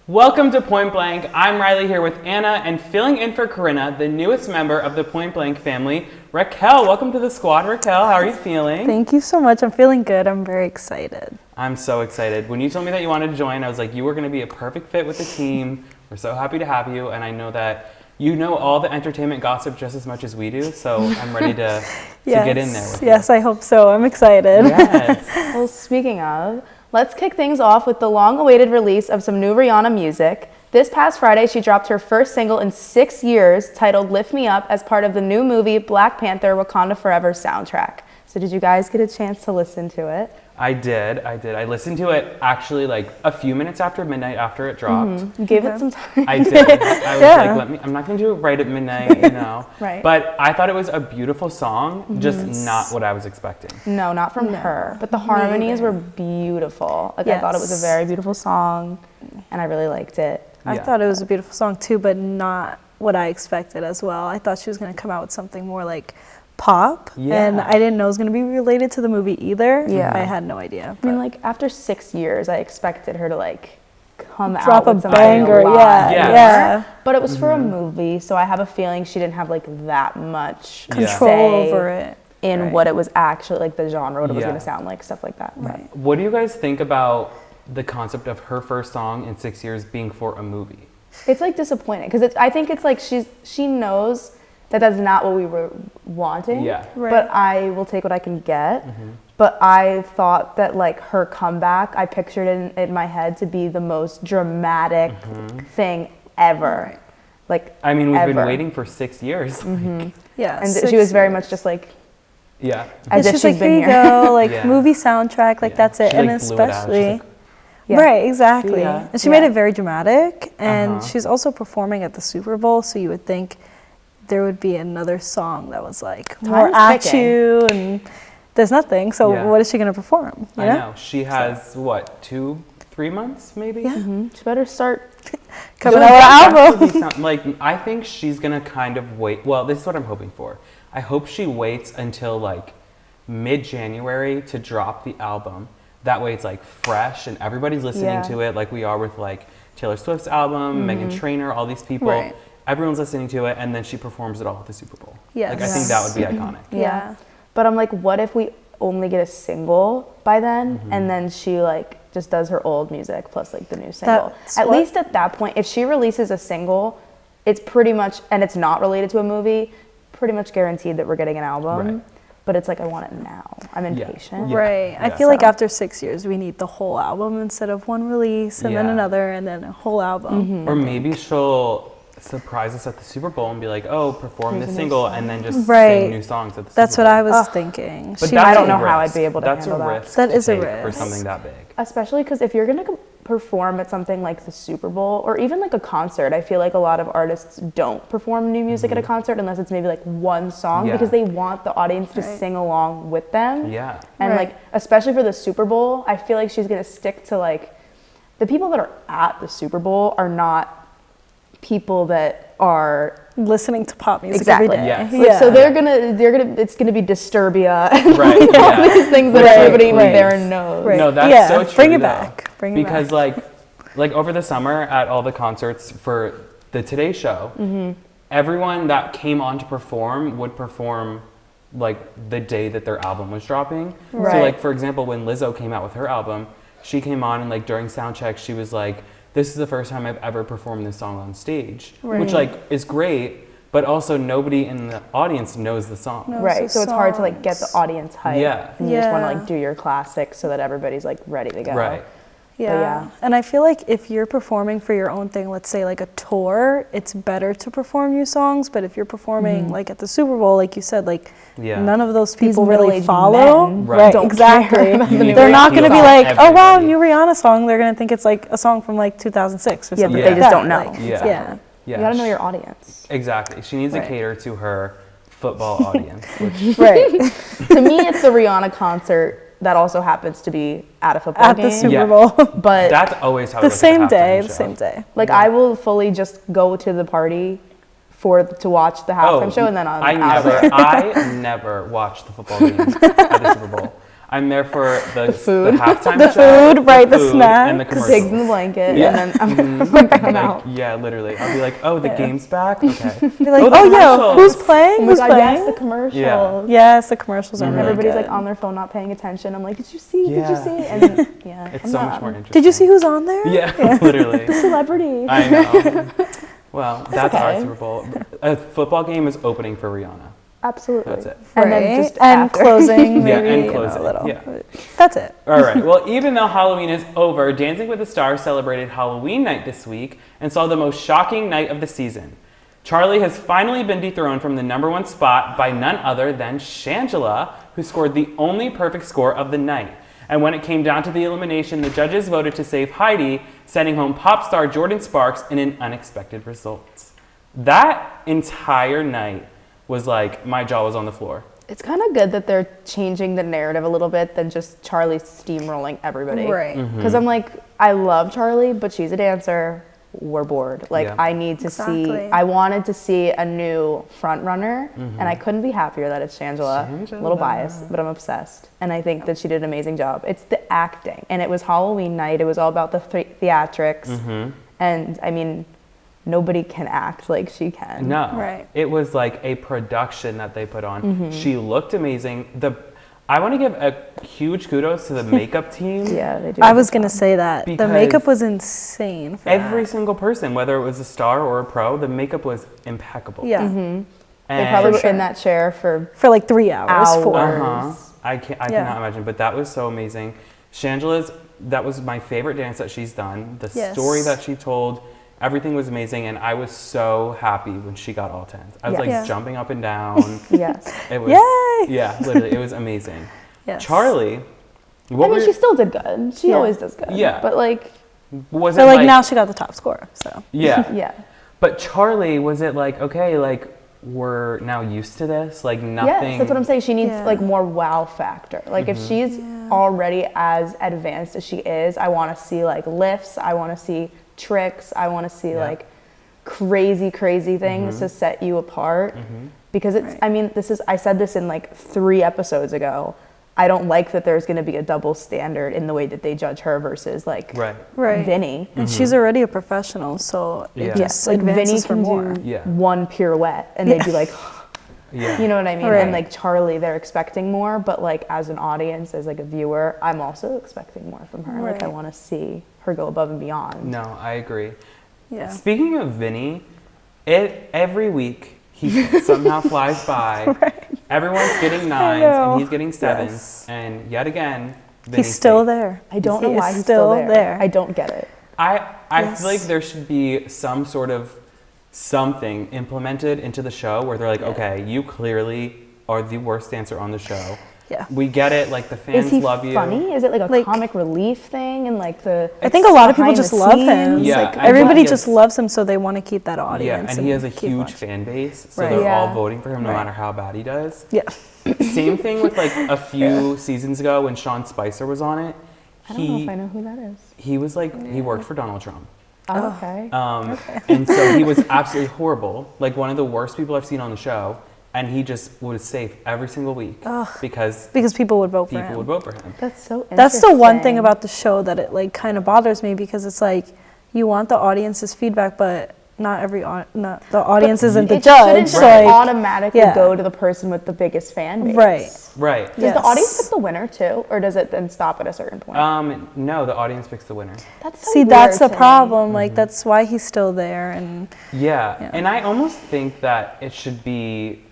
Welcome to Point Blank. I'm Riley here with Anna and filling in for Corinna, the newest member of the Point Blank family, Raquel. Welcome to the squad, Raquel. How are you feeling? Thank you so much. I'm feeling good. I'm very excited. I'm so excited. When you told me that you wanted to join, I was like, you were going to be a perfect fit with the team. We're so happy to have you, and I know that you know all the entertainment gossip just as much as we do, so I'm ready to get in there with you. Yes, I hope so. I'm excited. Yes. Well, speaking of, let's kick things off with the long-awaited release of some new Rihanna music. This past Friday, she dropped her first single in 6 years, titled Lift Me Up, as part of the new movie Black Panther Wakanda Forever soundtrack. So did you guys get a chance to listen to it? I did. I listened to it actually like a few minutes after midnight after it dropped. You gave it some time. I did. I was like, I'm not going to do it right at midnight, you know. Right. But I thought it was a beautiful song, just not what I was expecting. No, not from her. But the harmonies were beautiful. Like, I thought it was a very beautiful song, and I really liked it. I thought it was a beautiful song too, but not what I expected as well. I thought she was going to come out with something more like pop, and I didn't know it was going to be related to the movie either. Yeah. I had no idea. I mean, like, after 6 years, I expected her to, like, come out Drop a with something banger, live. yeah. But it was for a movie, so I have a feeling she didn't have, like, that much Control say over it. in what it was actually, like, the genre, what it was Yeah. going to sound like, stuff like that. Right. What do you guys think about the concept of her first song in 6 years being for a movie? It's, like, disappointing, because I think it's, like, she knows that that's not what we were wanting. Yeah. Right. But I will take what I can get. But I thought that, like, her comeback, I pictured it in my head to be the most dramatic thing ever. Right. Like, I mean, we've been ever. waiting for 6 years. Yeah. And she was very much just like, Yeah. as if she's she's like, been here you here. go, like Yeah. movie soundtrack, like Yeah. that's it. She, And like, blew it out. She's especially, like, Yeah. right, exactly. See ya. And she made Yeah. it very dramatic, and Uh-huh. she's also performing at the Super Bowl, so you would think there would be another song that was like more is at ticking. you, and there's nothing. So Yeah. what is she gonna perform? You I know? know. She has, what, 2-3 months maybe? Yeah. She better start. Coming Doesn't out with an that album. actually sound- like, I think she's gonna kind of wait. Well, this is what I'm hoping for. I hope she waits until like mid-January to drop the album. That way it's like fresh and everybody's listening Yeah. to it, like we are with like Taylor Swift's album, Meghan Trainor, all these people. Right. Everyone's listening to it, and then she performs it all at the Super Bowl. Yes. Like, I think that would be iconic. Yeah. But I'm like, what if we only get a single by then, and then she, like, just does her old music plus, like, the new single? That's At what- least at that point, if she releases a single, it's pretty much, and it's not related to a movie, pretty much guaranteed that we're getting an album. Right. But it's like, I want it now. I'm impatient. Yeah. Right. I Yeah. feel like So- after 6 years, we need the whole album instead of one release and then Yeah. another and then a whole album. Or maybe she'll surprise us at the Super Bowl and be like, "Oh, perform Here's this a new single," song. and then just Right. sing new songs at the That's Super what Bowl. I was thinking. But She- that's I don't a know how risk. I'd be able to That's handle a that. risk. That to is a take for risk. something that big. Especially because if you're going to perform at something like the Super Bowl or even like a concert, I feel like a lot of artists don't perform new music at a concert unless it's maybe like one song Yeah. because they want the audience to Right. sing along with them. Yeah. And Right. like, especially for the Super Bowl, I feel like she's going to stick to like, the people that are at the Super Bowl are not people that are listening to pop music Exactly. every day. Yes. like, so they're gonna it's gonna be Disturbia and Right. like, all Yeah. these things that Right, everybody right. there knows. Right. No, that's Yeah, so true. bring it though. back. Bring it because back. like over the summer at all the concerts for the Today Show, everyone that came on to perform would perform like the day that their album was dropping. So Right. like for example, when Lizzo came out with her album, she came on and like during sound check she was like, "This is the first time I've ever performed this song on stage," which like is great. But also nobody in the audience knows the song. No. Right, Those so it's hard to like get the songs. audience hype. Yeah. And you just want to Yeah. like do your classics so that everybody's like ready to go. Right. Yeah. yeah. And I feel like if you're performing for your own thing, let's say like a tour, it's better to perform new songs. But if you're performing like at the Super Bowl, like you said, like Yeah. none of those These people really middle-aged follow. men Right. don't exactly. care about You the need new They're to not appeal going to be to like, oh wow, everybody. new Rihanna song. They're going to think it's like a song from like 2006 or Yeah, something. but they like just that. don't know. Like, Yeah. yeah. Yeah. You gotta know your audience. Exactly. She needs Right. to cater to her football audience, which Right. To me, it's the Rihanna concert that also happens to be at a football At game. the Super Yeah. Bowl. But that's always how the it goes at same halftime day. show. The same day. like I will fully just go to the party to watch the halftime show and then I'm I out of there. never watch the football game at the Super Bowl. I'm there for the food. the halftime The show, food, right, the food, snacks. and the The commercials. pigs in the blanket, Yeah. and then I'm out. Like, yeah, literally. I'll be like, oh, the game's back? Okay. Be like, Oh, the oh yeah, commercials." who's playing? Oh my Who's god, playing? yes, the commercials. Yeah. Yes, the commercials are really Everybody's good. like on their phone, not paying attention. I'm like, did you see? Did Yeah. you see? And then, yeah, It's I'm so not. much more interesting. Did you see who's on there? Yeah, literally. Celebrity. I know. Well, that's our okay. Super Bowl. A football game is opening for Rihanna. Absolutely. That's it. And Right. then just and after. closing, Yeah, maybe, and you know, closing, a little. yeah. That's it. All right. Well, even though Halloween is over, Dancing with the Stars celebrated Halloween night this week and saw the most shocking night of the season. Charlie has finally been dethroned from the #1 spot by none other than Shangela, who scored the only perfect score of the night. And when it came down to the elimination, the judges voted to save Heidi, sending home pop star Jordan Sparks in an unexpected result. That entire night was like, my jaw was on the floor. It's kind of good that they're changing the narrative a little bit than just Charlie steamrolling everybody. Right. Because I'm like, I love Charlie, but she's a dancer. We're bored. Like, Yeah. I need to see, Exactly. I wanted to see a new front runner, and I couldn't be happier that it's Shangela. A little biased, but I'm obsessed. And I think that she did an amazing job. It's the acting. And it was Halloween night. It was all about the theatrics. And I mean, nobody can act like she can. No. Right. It was like a production that they put on. She looked amazing. I want to give a huge kudos to the makeup team. Yeah, they do. I was gonna say that the makeup Because was insane. For Every that. single person, whether it was a star or a pro, the makeup was impeccable. Yeah, They And probably were sure. in that chair for for like 3 hours. Hours. 4. Uh-huh. I Yeah. cannot imagine, but that was so amazing. That was my favorite dance that she's done. The Yes. story that she told, everything was amazing, and I was so happy when she got all 10s. I was Yes. like Yeah. jumping up and down. yes. It was, Yay! yeah, literally, it was amazing. Yes. Charlie, I what mean, were, she still did good. She Yeah. always does good. Yeah. But like, was But it like now she got the top score. So yeah, yeah. But Charlie, was it like, okay, like we're now used to this, like nothing? Yes, that's what I'm saying. She needs Yeah. like more wow factor. Like if she's already as advanced as she is, I want to see like lifts. I want to see tricks. I want to see Yeah. like crazy things to set you apart. Because it's, Right. I mean, I said this in like 3 episodes ago. I don't like that there's going to be a double standard in the way that they judge her versus like right. Vinny. And she's already a professional, so Yeah. it just Like Vinny advances her can more. do Yeah. one pirouette and they'd be like, Yeah. you know what I mean? Right. And like Charlie, they're expecting more, but like as an audience, as like a viewer, I'm also expecting more from her. Like I Right. want to see her go above and beyond. No, I agree. Yeah. Speaking of Vinny, every week he somehow flies by. Everyone's getting 9s know. and he's getting 7s, Yes. and yet again, Vinny's He's still safe. there. I don't know He why is he's still there. there. I don't get it. I Yes. feel like there should be some sort of something implemented into the show where they're like, okay, you clearly are the worst dancer on the show. Yeah. We get it. Like the fans Is he love you. funny? Is it like a Like- comic relief thing and like the? I think a lot of people behind just the love him. scenes? Yeah, Like and everybody he just has- loves him, so they want to keep that Yeah, audience. and he has a keep huge watching. fan base, so Right. they're all Yeah. voting for him no Right. matter how bad he does. Yeah. Same thing with like a few seasons ago when Sean Spicer was on it. I don't know if I know who that is. He was like he worked for Donald Trump. Oh, okay. And so he was absolutely horrible, like one of the worst people I've seen on the show. And he just was safe every single week because Because people would vote for people him. would vote for him. That's so interesting. That's the one thing about the show that it like kind of bothers me because it's like you want the audience's feedback, but not the audience isn't the It shouldn't judge. just So like, automatically yeah. go to the person with the biggest fan base. Right. Right. Does Yes. the audience pick the winner too, or does it then stop at a certain point? No, the audience picks the winner. That's so see, that's the weird to me. problem. Like that's why he's still there, and Yeah. Yeah. And I almost think that it should be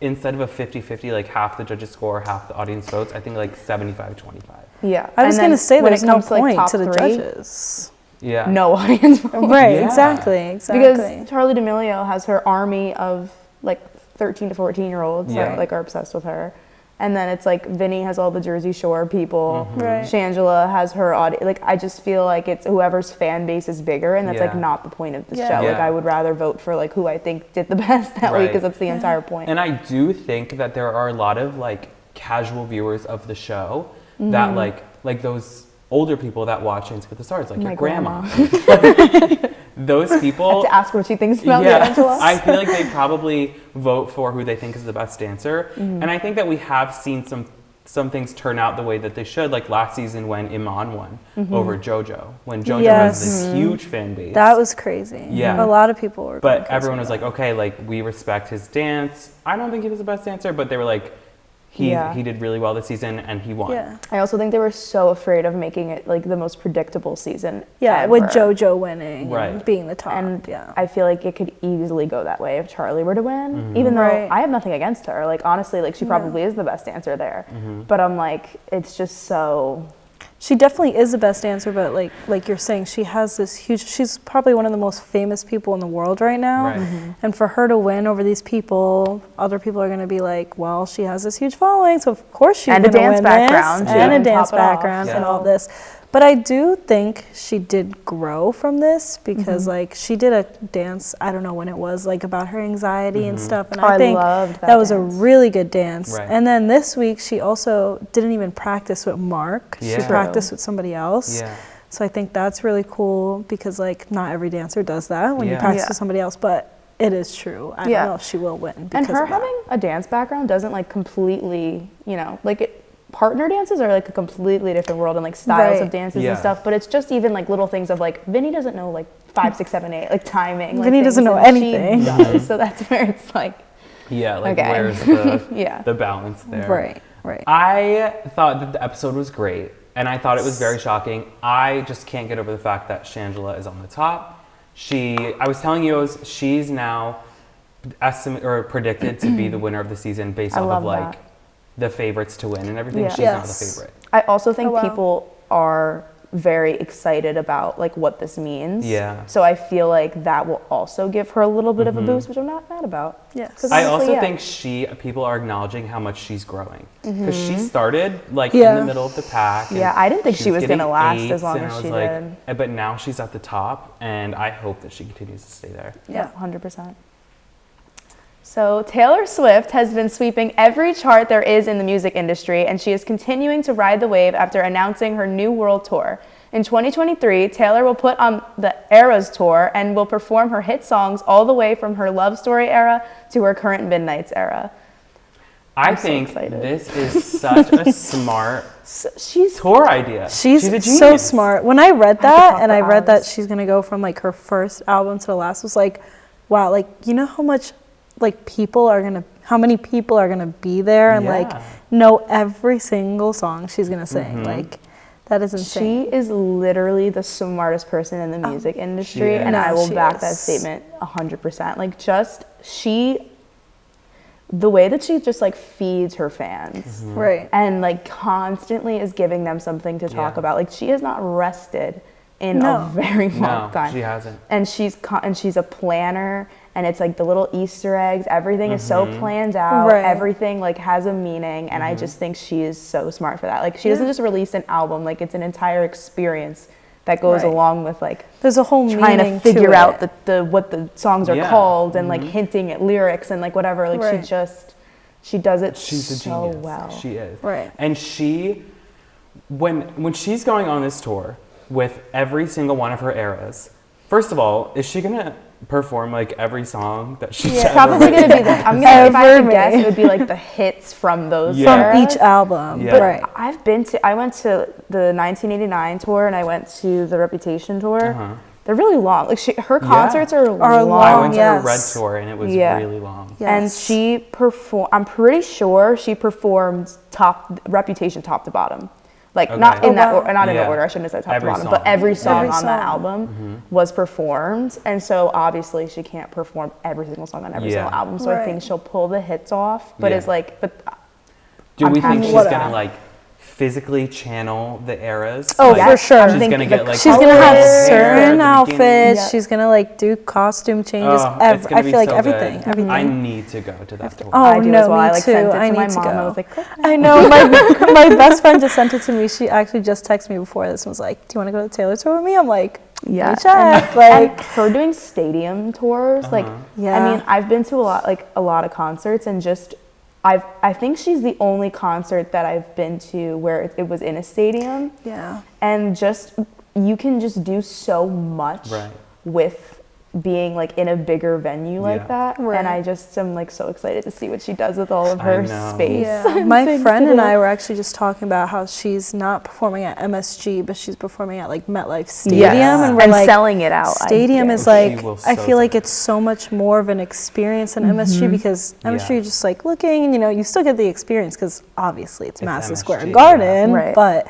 instead of a 50-50, like half the judges score, half the audience votes, I think like 75-25. Yeah. I was And then gonna say when there's it no comes to, like, point top to the 3, judges. Yeah. No audience vote. Right. Yeah. Exactly. Because Exactly. Charlie D'Amelio has her army of like 13 to 14-year-olds Yeah. that like are obsessed with her. And then it's like Vinny has all the Jersey Shore people. Right. Shangela has her audience. Like I just feel like it's whoever's fan base is bigger, and that's like Yeah. not the point of the Yeah. show. Like Yeah. I would rather vote for like who I think did the best that week Right. because that's the entire point. And I do think that there are a lot of like casual viewers of the show that like those older people that watch Dancing with the Stars, like My your grandma. grandma. Those people. to ask what she thinks about Yeah, Angela. I feel like they probably vote for who they think is the best dancer. Mm-hmm. And I think that we have seen some some things turn out the way that they should. Like last season when Iman won over JoJo, when JoJo Yes. has this huge fan base. That was crazy. Yeah. A lot of people were. going But crazy everyone was about like, okay, like we respect his dance. I don't think he was the best dancer, but they were like, he did really well this season and he won. Yeah. I also think they were so afraid of making it like the most predictable season. Yeah, ever. with JoJo winning Right. and being the top. And yeah. I feel like it could easily go that way if Charlie were to win. Even though Right. I have nothing against her. Like honestly, like she probably is the best dancer there. But I'm like, it's just so. She definitely is the best dancer, but like you're saying, she has this huge. She's probably one of the most famous people in the world right now, Right. and for her to win over these people, other people are going to be like, well, she has this huge following, so of course she's And a going to dance win background, this, too, and a and dance top it off, background, and so. all this. But I do think she did grow from this because like she did a dance. I don't know when it was, like about her anxiety and stuff, and Oh, I I think loved that that was a dance. really good dance. Right. And then this week she also didn't even practice with Mark. She Yeah. practiced with somebody else. Yeah. So I think that's really cool because like not every dancer does that when you Yeah. practice Yeah. with somebody else, but it is true. I Yeah. don't know if she will win And because her of that. having a dance background doesn't like completely, partner dances are like a completely different world and like styles Right. of dances Yeah. and stuff. But it's just even like little things of like Vinny doesn't know like 5, 6, 7, 8 like timing. Like, Vinny doesn't things, know and anything. She does, so that's where it's like Yeah, like Okay. where's the Yeah. the balance there? Right. I thought that the episode was great, and I thought it was very shocking. I just can't get over the fact that Shangela is on the top. I was telling you, she's now predicted to be the winner of the season based I off of love like that. the favorites to win and everything. Yeah. She's now the Yes. favorite. I also think Oh, wow. people are very excited about like what this means. Yeah. So I feel like that will also give her a little bit of a boost, which I'm not mad about. Yes. 'Cause I honestly, also yeah. think people are acknowledging how much she's growing because she started like Yeah. in the middle of the pack. and Yeah, I didn't think she was getting gonna last as eights, long and as I was she like, did. But now she's at the top, and I hope that she continues to stay there. Yeah, 100%. So Taylor Swift has been sweeping every chart there is in the music industry, and she is continuing to ride the wave after announcing her new world tour. In 2023, Taylor will put on the Eras Tour and will perform her hit songs all the way from her Love Story era to her current Midnights era. I so think excited. this is such a smart So she's tour idea. She's a so genius. smart. When I read I could that talk and for I read that hours. she's gonna go from like her first album to the last, was like, wow, like you know how much like how many people are gonna be there and like Yeah. know every single song she's gonna sing. Like that is insane. She is literally the smartest person in the music industry, is. and I No, will she back that is. statement 100%. Like, the way that she just like feeds her fans Right. and like constantly is giving them something to talk Yeah. about. Like, she has not rested in No. a very No, long time. she hasn't. And she's a planner, and it's like the little Easter eggs. Everything is so planned out. Right. Everything like has a meaning, and I just think she is so smart for that. Like, she doesn't just release an album; like it's an entire experience that goes Right. along with like There's a whole trying to meaning figure to out it. the what the songs are Yeah. called and like hinting at lyrics and like whatever. Like Right. she does it She's a so genius. well. She is. Right. And when she's going on this tour with every single one of her eras, first of all, is she gonna perform like every song that she's ever Probably written? gonna be the. I'm gonna if I had to Ever guess, made. it would be like the hits from those Yeah. From eras. each album. Yeah. Right. I went to the 1989 tour and I went to the Reputation tour. Uh-huh. They're really long. Like her concerts are long. long. I went to her yes. Red tour and it was Yeah. really long. And Yes. she performed. I'm pretty sure she performed Reputation top to bottom. Like not Okay. in that wow. or, not in Yeah. that order. I shouldn't have said top Every to bottom, song. but every song Every on that song. album was performed. And so obviously she can't perform every single song on every Yeah. single album. So I Right. think she'll pull the hits off. But Yeah. it's like, Do I'm we think happy she's with gonna that. like physically channel the eras? Oh, Like, for sure. She's think gonna the get like She's gonna have color hair at certain the outfits. beginning. Yeah. She's gonna like do costume changes. Oh, it's gonna I be feel like so everything. good. Everything. I need to go to that tour. Oh I do no, as well. me I like too. sent it I to my need to mom. I go. was like, I know my best friend just sent it to me. She actually just texted me before this and was like, "Do you want to go to the Taylor tour with me?" I'm like, yeah. "Let me check." Like, And her doing stadium tours, like, Yeah. I mean, I've been to a lot of concerts, and just, I think she's the only concert that I've been to where it was in a stadium, yeah, and just, you can just do so much Right. with being like in a bigger venue like that. Right. And I just am like so excited to see what she does with all of I her know. space. Yeah. My friend and I were actually just talking about how she's not performing at MSG, but she's performing at like MetLife Stadium, Yes. and we're And like, selling it out. Stadium is She like, will I so feel like sell it. it's so much more of an experience than MSG, because MSG Yeah. you're just like looking, and you still get the experience because obviously it's Madison Square MSG, Garden, yeah. Right. but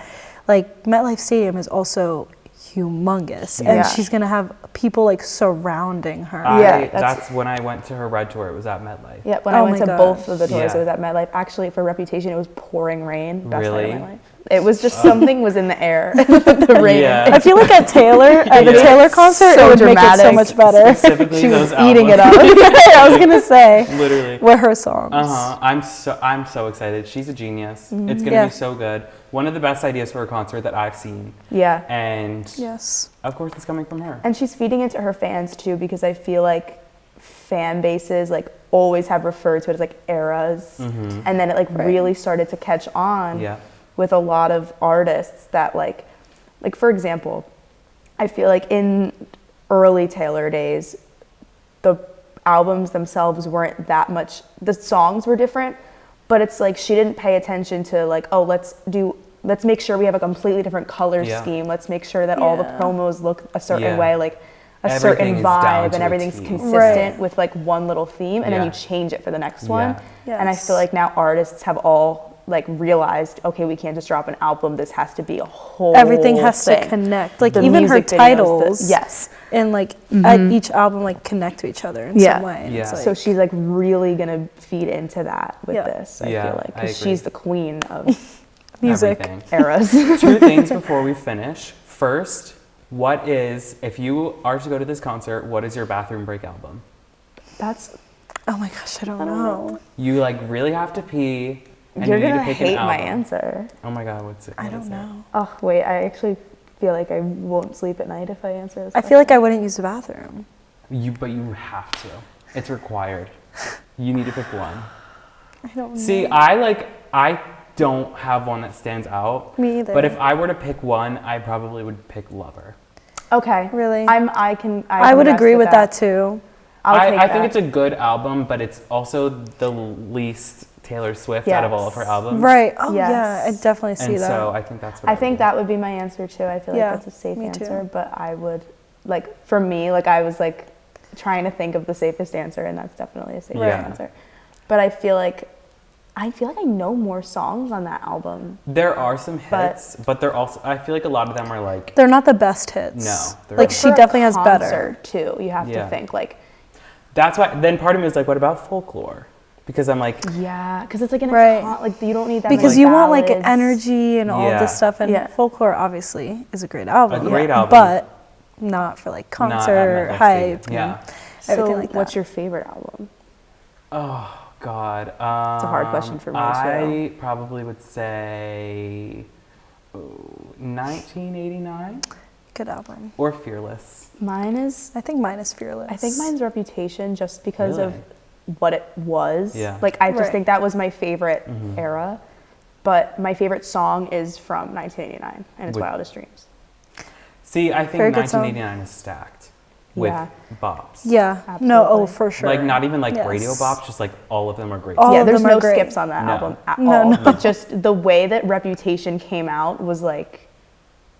like MetLife Stadium is also humongous, and Yeah. she's gonna have people like surrounding her. Yeah, That's when I went to her Red Tour. It was at MetLife. Yeah, when I Oh went my to both gosh. of the tours, Yeah. it was at MetLife. Actually, for Reputation, it was pouring rain. Best night Really? of my life. It was just something was in the air. The rain. Yeah. I feel like at the Yeah. Taylor concert, So it would make it so dramatic. much better. Specifically She was those eating it albums. up. I was gonna say, Literally. what her songs. I'm so excited. She's a genius. It's gonna Yeah. be so good. One of the best ideas for a concert that I've seen. Yeah. And Yes. of course it's coming from her. And she's feeding it to her fans too, because I feel like fan bases like always have referred to it as like eras, and then it like really started to catch on Yeah. with a lot of artists that like for example, I feel like in early Taylor days, the albums themselves weren't that much. The songs were different, but it's like she didn't pay attention to like, oh, let's make sure we have a completely different color Yeah. scheme. Let's make sure that all the Yeah. promos look a certain Yeah. way, like a Everything certain is down vibe, to and a everything's T. consistent Right. with like one little theme, and then Yeah. you change it for the next Yeah. one. And I Yes. feel like now artists have all like realized, okay, we can't just drop an album. This has to be a whole. Everything has thing. to connect. Like The even her music videos, titles, yes. and like at each album, like connect to each other in Yeah. some way. And Yeah. it's like, So she's like really gonna feed into that with Yeah. this. I Yeah, feel like I because agree. she's the queen of music. Everything. eras. 2 things before we finish. First, if you are to go to this concert, what is your bathroom break album? That's Oh my gosh, I don't know. You like really have to pee, and you're you need gonna to pick hate an my album. answer. Oh my god, what's it? I what don't is it? know. Oh wait, I actually feel like I won't sleep at night if I answer this. I feel like I wouldn't use the bathroom. But you have to. It's required. You need to pick one. I don't know. See, I don't have one that stands out. Me either. But if I were to pick one, I probably would pick Lover. Okay. Really? I I would rest agree with that that too. I'll take I think that. it's a good album, but it's also the least Taylor Swift out of all of her Yes. albums. Right. Oh Yes. yeah, I definitely see And that. so I think that's what I think that would be my answer too. I feel like Yeah, that's a safe me too. answer, but I would like for me, like I was like trying to think of the safest answer, and that's definitely a safe Yeah. answer. But I feel like I know more songs on that album. There are some But- hits, but they're also, I feel like a lot of them are like, They're not the best hits. No, they're like not. she For a definitely has better. concert, too. You have Yeah. to think like, that's why, then part of me is like, what about Folklore? Because I'm like, yeah, because it's like Right. like you don't need that Because many you want like ballads. energy and all Yeah. this stuff, and Yeah. Folklore obviously is a great album. A great album. but not for like not at concert MetLife hype. Stadium. Yeah. So everything like what's that. your favorite album? Oh God. It's a hard question for me, I probably would say 1989 Good album. or Fearless. Mine is I think mine is Fearless. I think mine's Reputation, just because Really? of what it was. Yeah. Like I just Right. think that was my favorite era. But my favorite song is from 1989, and it's Would- Wildest Dreams. See, I think Very good song. 1989 is stacked with Yeah. bops. Yeah. No. Oh, Absolutely. for sure. Like not even like Yes. radio bops, just like all of them are great. All yeah, of there's them are no great. skips on that No. album at No, all. no. But just the way that Reputation came out was like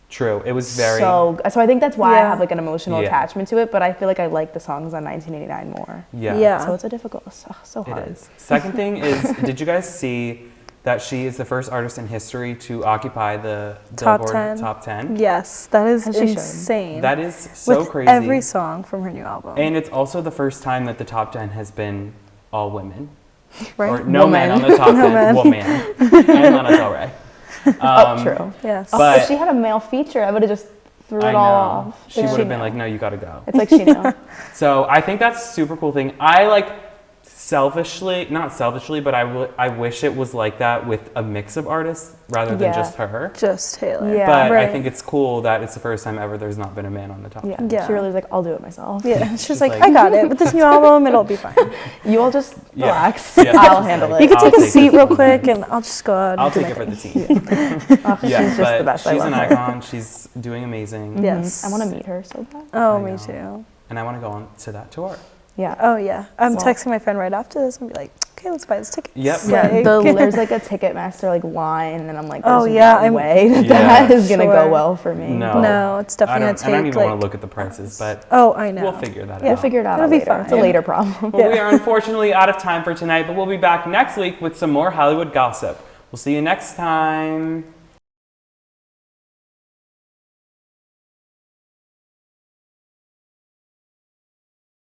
True. It was very. so I think that's why I Yeah. have like an emotional Yeah. attachment to it, but I feel like I like the songs on 1989 more. Yeah. Yeah. So it's a difficult, so It hard. is. Second thing is, did you guys see that she is the first artist in history to occupy the Top Billboard 10. Top 10? Yes, that is As she should. insane. That is so With crazy. every song from her new album. And it's also the first time that the top 10 has been all women. right? Or no Woman. man on the top No 10, man. woman. And Lana Del Rey. Oh, true. Yes. Oh, But- if she had a male feature, I would have just threw I it know. all off. She But would have been knew. like, no, you gotta go. It's like she knew. So I think that's a super cool thing. I like selfishly, not selfishly, but I wish it was like that with a mix of artists rather than Yeah. just her. Just Taylor. Yeah. But I Right. think it's cool that it's the first time ever there's not been a man on the top. Yeah. 10. Yeah. She really was like, I'll do it myself. Yeah, she's She's like, like- I got it. With this new album, it'll be fine. You all just Yeah. relax. Yeah, I'll she's handle like, You it. can I'll take a take seat this real one. quick, and I'll just go out. I'll and do take my it for the thing. team. Oh, Yeah, she's just but the best. I she's love an her. icon. She's doing amazing. Yes. I want to meet her so bad. Oh, I me know. too. and I want to go on to that tour. Yeah. Oh yeah, I'm So- texting my friend right after this and be like, okay, let's buy this ticket. Yep. Yeah, there's like a Ticketmaster like line, and I'm like, Oh, there's yeah, no I'm- way that Yeah. that is gonna go Sure. well for me. No, it's definitely I gonna don't take, even want like, to look at the prices, but Oh, I know. we'll figure that We'll out. figure it out It'll be later. It's a fine. later problem. Well, we are unfortunately out of time for tonight, but we'll be back next week with some more Hollywood gossip. We'll see you next time.